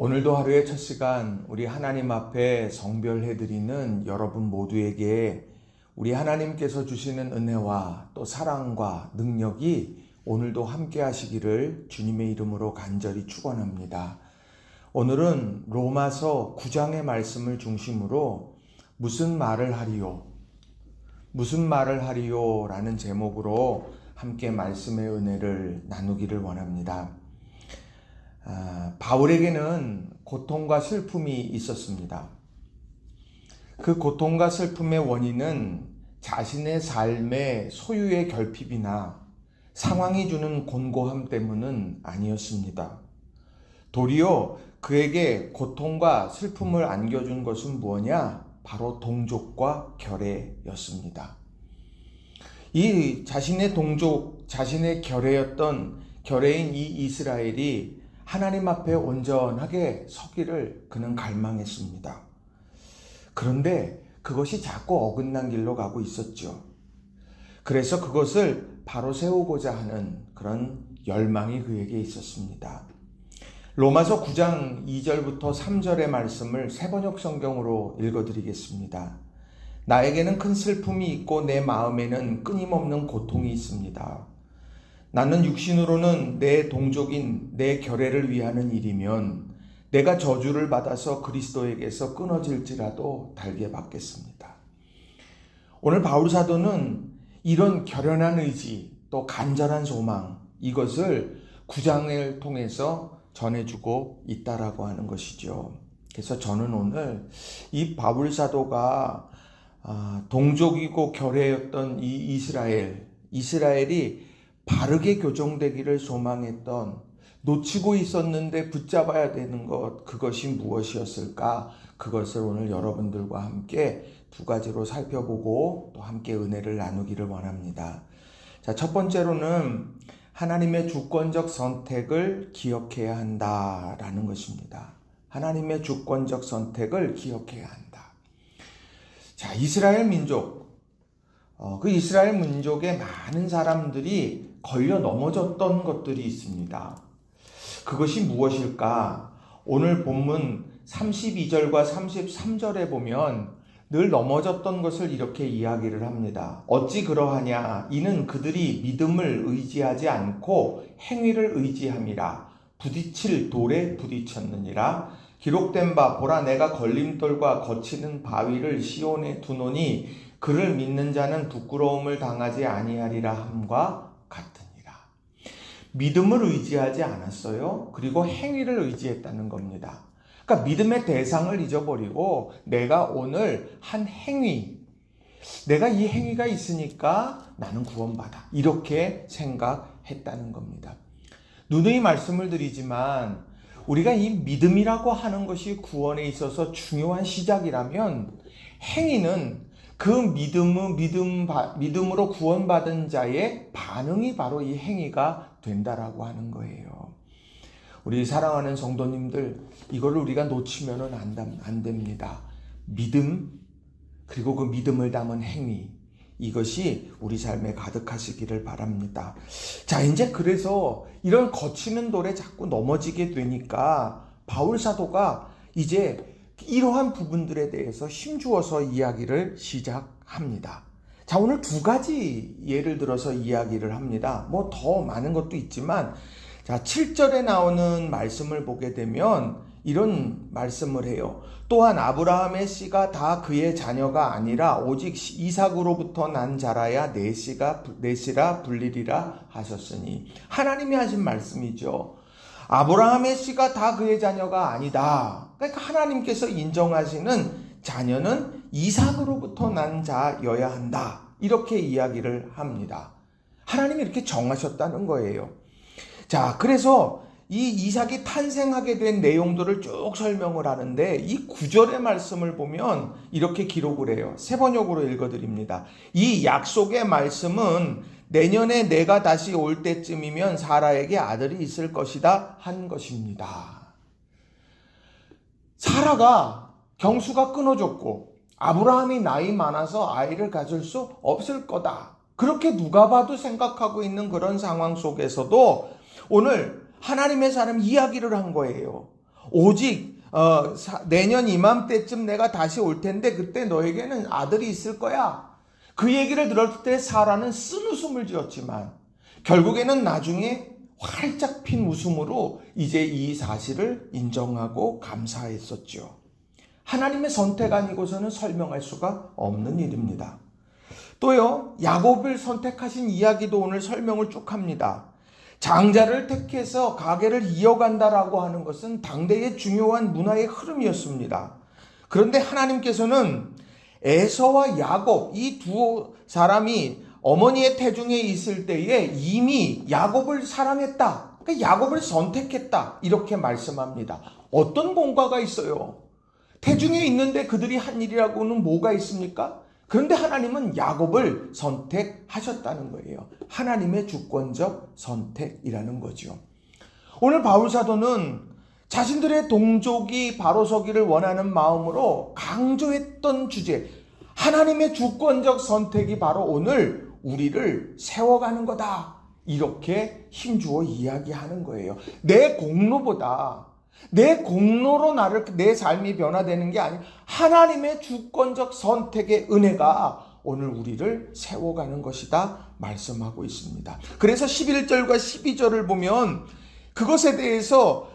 오늘도 하루의 첫 시간 우리 하나님 앞에 성별해드리는 여러분 모두에게 우리 하나님께서 주시는 은혜와 또 사랑과 능력이 오늘도 함께 하시기를 주님의 이름으로 간절히 축원합니다. 오늘은 로마서 9장의 말씀을 중심으로 무슨 말을 하리요? 무슨 말을 하리요? 라는 제목으로 함께 말씀의 은혜를 나누기를 원합니다. 바울에게는 고통과 슬픔이 있었습니다. 그 고통과 슬픔의 원인은 자신의 삶의 소유의 결핍이나 상황이 주는 곤고함 때문은 아니었습니다. 도리어 그에게 고통과 슬픔을 안겨준 것은 무엇이냐? 바로 동족과 결례였습니다. 이 자신의 동족, 자신의 결례인 이 이스라엘이 하나님 앞에 온전하게 서기를 그는 갈망했습니다. 그런데 그것이 자꾸 어긋난 길로 가고 있었죠. 그래서 그것을 바로 세우고자 하는 그런 열망이 그에게 있었습니다. 로마서 9장 2절부터 3절의 말씀을 새번역 성경으로 읽어드리겠습니다. 나에게는 큰 슬픔이 있고 내 마음에는 끊임없는 고통이 있습니다. 나는 육신으로는 내 동족인 내 결례를 위하는 일이면 내가 저주를 받아서 그리스도에게서 끊어질지라도 달게 받겠습니다. 오늘 바울 사도는 이런 결연한 의지 또 간절한 소망 이것을 9장을 통해서 전해주고 있다라고 하는 것이죠. 그래서 저는 오늘 이 바울 사도가 동족이고 결례였던 이 이스라엘이 바르게 교정되기를 소망했던 놓치고 있었는데 붙잡아야 되는 것 그것이 무엇이었을까? 그것을 오늘 여러분들과 함께 두 가지로 살펴보고 또 함께 은혜를 나누기를 원합니다. 자, 첫 번째로는 하나님의 주권적 선택을 기억해야 한다라는 것입니다. 하나님의 주권적 선택을 기억해야 한다. 자, 이스라엘 민족의 많은 사람들이 걸려 넘어졌던 것들이 있습니다. 그것이 무엇일까? 오늘 본문 32절과 33절에 보면 늘 넘어졌던 것을 이렇게 이야기를 합니다. 어찌 그러하냐? 이는 그들이 믿음을 의지하지 않고 행위를 의지함이라. 부딪힐 돌에 부딪혔느니라. 기록된 바 보라 내가 걸림돌과 거치는 바위를 시온에 두노니 그를 믿는 자는 부끄러움을 당하지 아니하리라 함과 같으니라. 믿음을 의지하지 않았어요. 그리고 행위를 의지했다는 겁니다. 그러니까 믿음의 대상을 잊어버리고 내가 오늘 한 행위, 내가 이 행위가 있으니까 나는 구원받아. 이렇게 생각했다는 겁니다. 누누이 말씀을 드리지만 우리가 이 믿음이라고 하는 것이 구원에 있어서 중요한 시작이라면 행위는 그 믿음으로 구원받은 자의 반응이 바로 이 행위가 된다라고 하는 거예요. 우리 사랑하는 성도님들, 이거를 우리가 놓치면은 안 됩니다. 믿음, 그리고 그 믿음을 담은 행위, 이것이 우리 삶에 가득하시기를 바랍니다. 자, 이제 그래서 이런 거치는 돌에 자꾸 넘어지게 되니까 바울 사도가 이제 이러한 부분들에 대해서 힘주어서 이야기를 시작합니다. 자, 오늘 두 가지 예를 들어서 이야기를 합니다. 뭐 더 많은 것도 있지만, 자, 7절에 나오는 말씀을 보게 되면 이런 말씀을 해요. 또한 아브라함의 씨가 다 그의 자녀가 아니라 오직 이삭으로부터 난 자라야 내 씨라 불리리라 하셨으니. 하나님이 하신 말씀이죠. 아브라함의 씨가 다 그의 자녀가 아니다. 그러니까 하나님께서 인정하시는 자녀는 이삭으로부터 난 자여야 한다. 이렇게 이야기를 합니다. 하나님이 이렇게 정하셨다는 거예요. 자, 그래서 이 이삭이 탄생하게 된 내용들을 쭉 설명을 하는데 이 9절의 말씀을 보면 이렇게 기록을 해요. 새번역으로 읽어드립니다. 이 약속의 말씀은 내년에 내가 다시 올 때쯤이면 사라에게 아들이 있을 것이다 한 것입니다. 사라가 경수가 끊어졌고 아브라함이 나이 많아서 아이를 가질 수 없을 거다. 그렇게 누가 봐도 생각하고 있는 그런 상황 속에서도 오늘 하나님의 사람 이야기를 한 거예요. 오직 내년 이맘때쯤 내가 다시 올 텐데 그때 너에게는 아들이 있을 거야. 그 얘기를 들었을 때 사라는 쓴웃음을 지었지만 결국에는 나중에 활짝 핀 웃음으로 이제 이 사실을 인정하고 감사했었죠. 하나님의 선택 아니고서는 설명할 수가 없는 일입니다. 또요, 야곱을 선택하신 이야기도 오늘 설명을 쭉 합니다. 장자를 택해서 가계를 이어간다라고 하는 것은 당대의 중요한 문화의 흐름이었습니다. 그런데 하나님께서는 에서와 야곱 이 두 사람이 어머니의 태중에 있을 때에 이미 야곱을 사랑했다. 그러니까 야곱을 선택했다. 이렇게 말씀합니다. 어떤 공과가 있어요? 태중에 있는데 그들이 한 일이라고는 뭐가 있습니까? 그런데 하나님은 야곱을 선택하셨다는 거예요. 하나님의 주권적 선택이라는 거죠. 오늘 바울사도는 자신들의 동족이 바로 서기를 원하는 마음으로 강조했던 주제, 하나님의 주권적 선택이 바로 오늘 우리를 세워가는 거다. 이렇게 힘주어 이야기하는 거예요. 내 공로보다 내 공로로 내 삶이 변화되는 게 아니라 하나님의 주권적 선택의 은혜가 오늘 우리를 세워가는 것이다 말씀하고 있습니다. 그래서 11절과 12절을 보면 그것에 대해서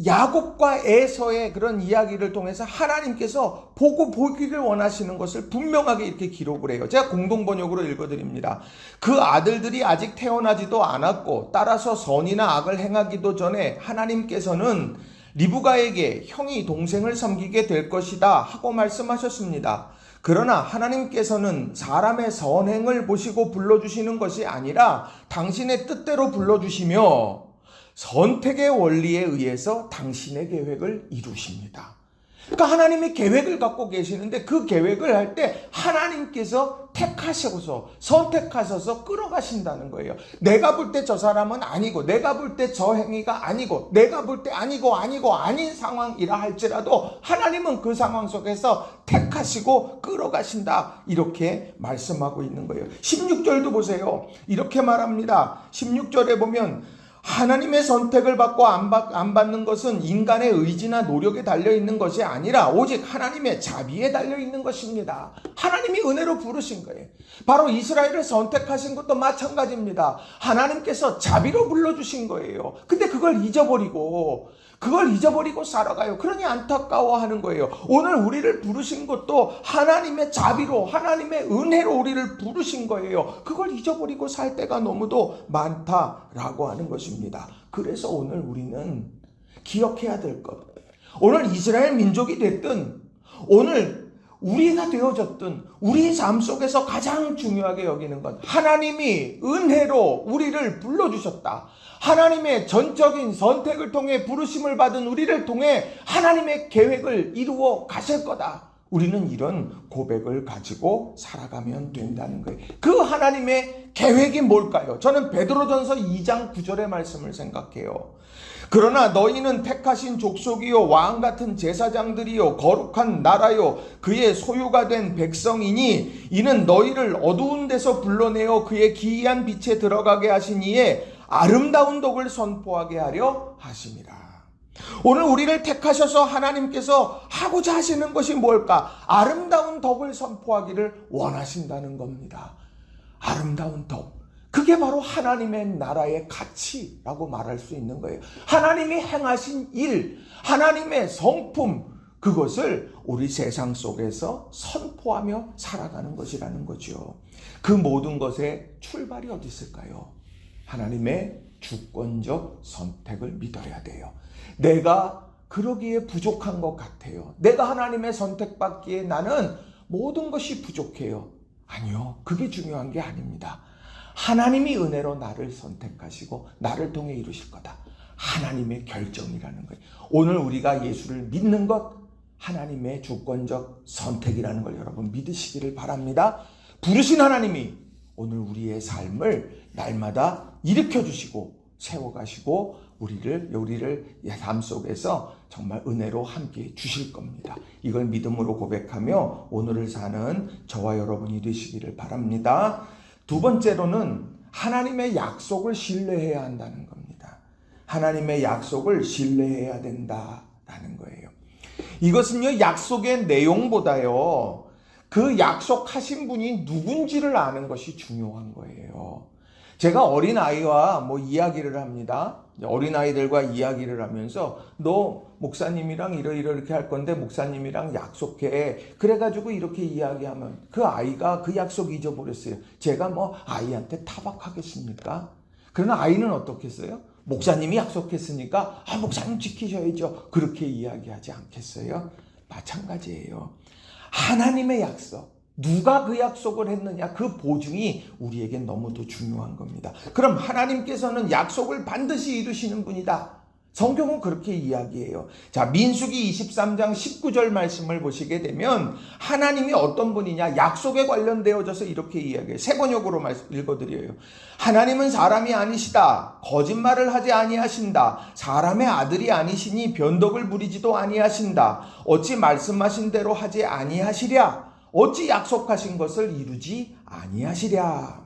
야곱과 에서의 그런 이야기를 통해서 하나님께서 보기를 원하시는 것을 분명하게 이렇게 기록을 해요. 제가 공동번역으로 읽어드립니다. 그 아들들이 아직 태어나지도 않았고 따라서 선이나 악을 행하기도 전에 하나님께서는 리브가에게 형이 동생을 섬기게 될 것이다 하고 말씀하셨습니다. 그러나 하나님께서는 사람의 선행을 보시고 불러주시는 것이 아니라 당신의 뜻대로 불러주시며 선택의 원리에 의해서 당신의 계획을 이루십니다. 그러니까 하나님이 계획을 갖고 계시는데 그 계획을 할 때 하나님께서 택하셔서 선택하셔서 끌어가신다는 거예요. 내가 볼 때 저 사람은 아니고 내가 볼 때 저 행위가 아니고 내가 볼 때 아닌 상황이라 할지라도 하나님은 그 상황 속에서 택하시고 끌어가신다. 이렇게 말씀하고 있는 거예요. 16절도 보세요. 이렇게 말합니다. 16절에 보면 하나님의 선택을 받고 안 받는 것은 인간의 의지나 노력에 달려있는 것이 아니라 오직 하나님의 자비에 달려있는 것입니다. 하나님이 은혜로 부르신 거예요. 바로 이스라엘을 선택하신 것도 마찬가지입니다. 하나님께서 자비로 불러주신 거예요. 근데 그걸 잊어버리고 살아가요. 그러니 안타까워하는 거예요. 오늘 우리를 부르신 것도 하나님의 자비로, 하나님의 은혜로 우리를 부르신 거예요. 그걸 잊어버리고 살 때가 너무도 많다라고 하는 것입니다. 그래서 오늘 우리는 기억해야 될 것. 오늘 이스라엘 민족이 됐든, 오늘 우리가 되어졌든, 우리 삶 속에서 가장 중요하게 여기는 것. 하나님이 은혜로 우리를 불러주셨다. 하나님의 전적인 선택을 통해 부르심을 받은 우리를 통해 하나님의 계획을 이루어 가실 거다. 우리는 이런 고백을 가지고 살아가면 된다는 거예요. 그 하나님의 계획이 뭘까요? 저는 베드로전서 2장 9절의 말씀을 생각해요. 그러나 너희는 택하신 족속이요 왕 같은 제사장들이요 거룩한 나라요 그의 소유가 된 백성이니 이는 너희를 어두운 데서 불러내어 그의 기이한 빛에 들어가게 하신 이에 아름다운 덕을 선포하게 하려 하심이라. 오늘 우리를 택하셔서 하나님께서 하고자 하시는 것이 뭘까? 아름다운 덕을 선포하기를 원하신다는 겁니다. 아름다운 덕. 그게 바로 하나님의 나라의 가치라고 말할 수 있는 거예요. 하나님이 행하신 일, 하나님의 성품, 그것을 우리 세상 속에서 선포하며 살아가는 것이라는 거죠. 그 모든 것의 출발이 어디 있을까요? 하나님의 주권적 선택을 믿어야 돼요. 내가 그러기에 부족한 것 같아요. 내가 하나님의 선택받기에 나는 모든 것이 부족해요. 아니요. 그게 중요한 게 아닙니다. 하나님이 은혜로 나를 선택하시고 나를 통해 이루실 거다. 하나님의 결정이라는 거예요. 오늘 우리가 예수를 믿는 것 하나님의 주권적 선택이라는 걸 여러분 믿으시기를 바랍니다. 부르신 하나님이 오늘 우리의 삶을 날마다 일으켜주시고 세워가시고 우리를 삶 속에서 정말 은혜로 함께 주실 겁니다. 이걸 믿음으로 고백하며 오늘을 사는 저와 여러분이 되시기를 바랍니다. 두 번째로는 하나님의 약속을 신뢰해야 한다는 겁니다. 하나님의 약속을 신뢰해야 된다라는 거예요. 이것은요, 약속의 내용보다요, 그 약속하신 분이 누군지를 아는 것이 중요한 거예요. 제가 어린아이와 이야기를 합니다. 어린아이들과 이야기를 하면서 너 목사님이랑 이렇게 할 건데 목사님이랑 약속해. 그래가지고 이렇게 이야기하면 그 아이가 그 약속 잊어버렸어요. 제가 아이한테 타박하겠습니까? 그러나 아이는 어떻게 했어요? 목사님이 약속했으니까 목사님 지키셔야죠. 그렇게 이야기하지 않겠어요? 마찬가지예요. 하나님의 약속, 누가 그 약속을 했느냐, 그 보증이 우리에겐 너무도 중요한 겁니다. 그럼 하나님께서는 약속을 반드시 이루시는 분이다. 성경은 그렇게 이야기해요. 자, 민수기 23장 19절 말씀을 보시게 되면 하나님이 어떤 분이냐, 약속에 관련되어져서 이렇게 이야기해요. 세 번역으로 읽어드려요. 하나님은 사람이 아니시다. 거짓말을 하지 아니하신다. 사람의 아들이 아니시니 변덕을 부리지도 아니하신다. 어찌 말씀하신 대로 하지 아니하시랴. 어찌 약속하신 것을 이루지 아니하시랴.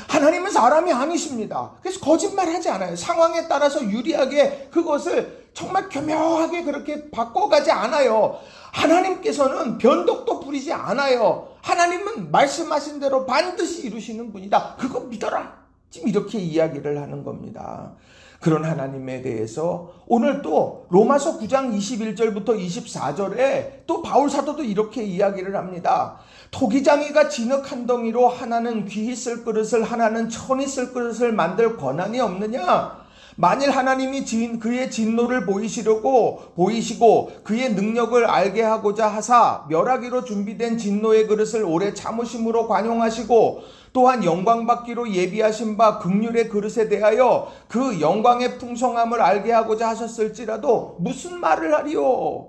하나님은 사람이 아니십니다. 그래서 거짓말하지 않아요. 상황에 따라서 유리하게 그것을 정말 교묘하게 그렇게 바꿔가지 않아요. 하나님께서는 변덕도 부리지 않아요. 하나님은 말씀하신 대로 반드시 이루시는 분이다. 그거 믿어라. 지금 이렇게 이야기를 하는 겁니다. 그런 하나님에 대해서 오늘 또 로마서 9장 21절부터 24절에 또 바울 사도도 이렇게 이야기를 합니다. 토기장이가 진흙 한 덩이로 하나는 귀히 쓸 그릇을 하나는 천히 쓸 그릇을 만들 권한이 없느냐? 만일 하나님이 그의 진노를 보이시고 그의 능력을 알게 하고자 하사 멸하기로 준비된 진노의 그릇을 오래 참으심으로 관용하시고 또한 영광받기로 예비하신 바 긍휼의 그릇에 대하여 그 영광의 풍성함을 알게 하고자 하셨을지라도 무슨 말을 하리요?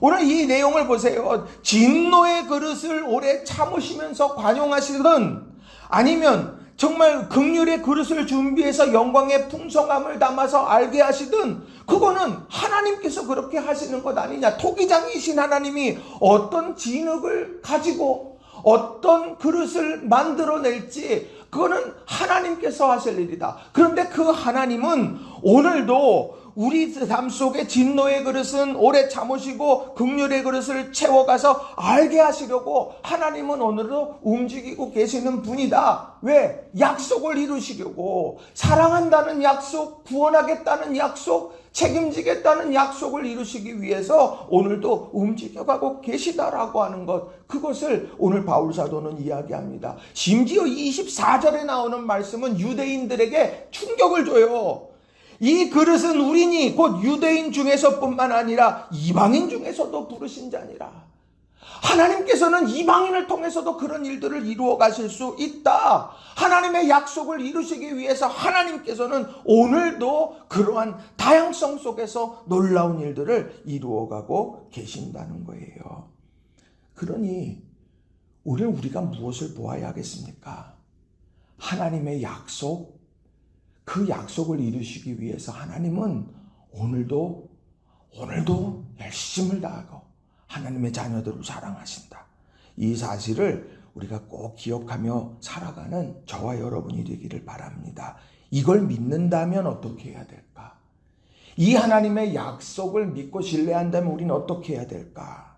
오늘 이 내용을 보세요. 진노의 그릇을 오래 참으시면서 관용하시든 아니면 정말 긍휼의 그릇을 준비해서 영광의 풍성함을 담아서 알게 하시든 그거는 하나님께서 그렇게 하시는 것 아니냐. 토기장이신 하나님이 어떤 진흙을 가지고 어떤 그릇을 만들어낼지 그거는 하나님께서 하실 일이다. 그런데 그 하나님은 오늘도 우리 삶 속에 진노의 그릇은 오래 참으시고 긍휼의 그릇을 채워가서 알게 하시려고 하나님은 오늘도 움직이고 계시는 분이다. 왜? 약속을 이루시려고. 사랑한다는 약속, 구원하겠다는 약속, 책임지겠다는 약속을 이루시기 위해서 오늘도 움직여가고 계시다라고 하는 것, 그것을 오늘 바울 사도는 이야기합니다. 심지어 24절에 나오는 말씀은 유대인들에게 충격을 줘요. 이 그릇은 우리니 곧 유대인 중에서뿐만 아니라 이방인 중에서도 부르신 자니라. 하나님께서는 이방인을 통해서도 그런 일들을 이루어 가실 수 있다. 하나님의 약속을 이루시기 위해서 하나님께서는 오늘도 그러한 다양성 속에서 놀라운 일들을 이루어 가고 계신다는 거예요. 그러니 오늘 우리가 무엇을 보아야 하겠습니까? 하나님의 약속, 그 약속을 이루시기 위해서 하나님은 오늘도 열심을 다하고 하나님의 자녀들을 사랑하신다. 이 사실을 우리가 꼭 기억하며 살아가는 저와 여러분이 되기를 바랍니다. 이걸 믿는다면 어떻게 해야 될까? 이 하나님의 약속을 믿고 신뢰한다면 우리는 어떻게 해야 될까?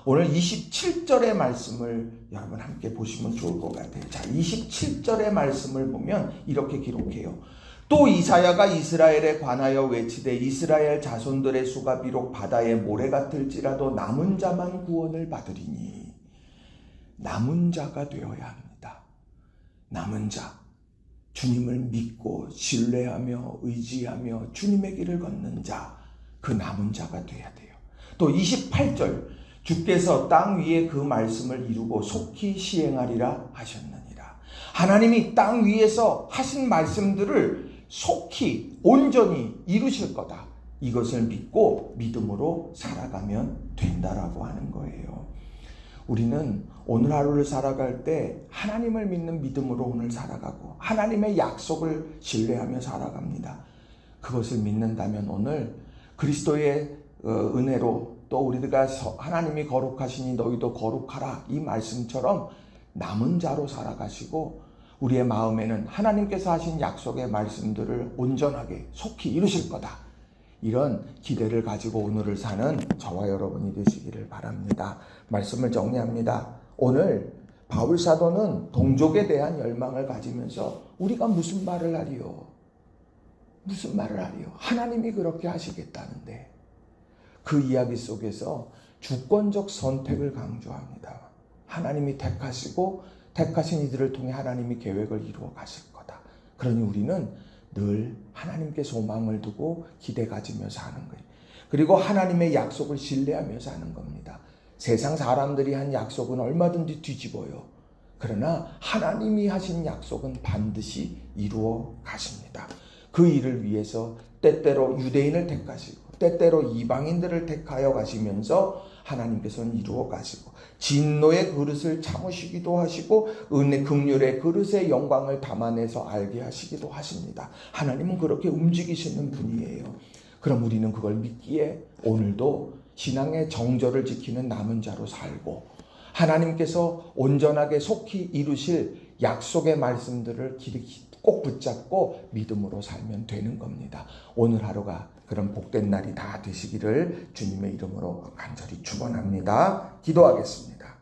오늘 27절의 말씀을 여러분 함께 보시면 좋을 것 같아요. 자, 27절의 말씀을 보면 이렇게 기록해요. 또 이사야가 이스라엘에 관하여 외치되 이스라엘 자손들의 수가 비록 바다의 모래 같을지라도 남은 자만 구원을 받으리니. 남은 자가 되어야 합니다. 남은 자, 주님을 믿고 신뢰하며 의지하며 주님의 길을 걷는 자, 그 남은 자가 돼야 돼요. 또 28절, 주께서 땅 위에 그 말씀을 이루고 속히 시행하리라 하셨느니라. 하나님이 땅 위에서 하신 말씀들을 속히 온전히 이루실 거다. 이것을 믿고 믿음으로 살아가면 된다라고 하는 거예요. 우리는 오늘 하루를 살아갈 때 하나님을 믿는 믿음으로 오늘 살아가고 하나님의 약속을 신뢰하며 살아갑니다. 그것을 믿는다면 오늘 그리스도의 은혜로 또 우리가 하나님이 거룩하시니 너희도 거룩하라 이 말씀처럼 남은 자로 살아가시고 우리의 마음에는 하나님께서 하신 약속의 말씀들을 온전하게 속히 이루실 거다. 이런 기대를 가지고 오늘을 사는 저와 여러분이 되시기를 바랍니다. 말씀을 정리합니다. 오늘 바울 사도는 동족에 대한 열망을 가지면서 우리가 무슨 말을 하리요? 무슨 말을 하리요? 하나님이 그렇게 하시겠다는데 그 이야기 속에서 주권적 선택을 강조합니다. 하나님이 택하시고 택하신 이들을 통해 하나님이 계획을 이루어 가실 거다. 그러니 우리는 늘 하나님께 소망을 두고 기대 가지며 사는 거예요. 그리고 하나님의 약속을 신뢰하며 사는 겁니다. 세상 사람들이 한 약속은 얼마든지 뒤집어요. 그러나 하나님이 하신 약속은 반드시 이루어 가십니다. 그 일을 위해서 때때로 유대인을 택하시고 때때로 이방인들을 택하여 가시면서 하나님께서는 이루어 가시고 진노의 그릇을 참으시기도 하시고 은혜 긍휼의 그릇의 영광을 담아내서 알게 하시기도 하십니다. 하나님은 그렇게 움직이시는 분이에요. 그럼 우리는 그걸 믿기에 오늘도 신앙의 정절을 지키는 남은 자로 살고 하나님께서 온전하게 속히 이루실 약속의 말씀들을 꼭 붙잡고 믿음으로 살면 되는 겁니다. 오늘 하루가 그런 복된 날이 다 되시기를 주님의 이름으로 간절히 축원합니다. 기도하겠습니다.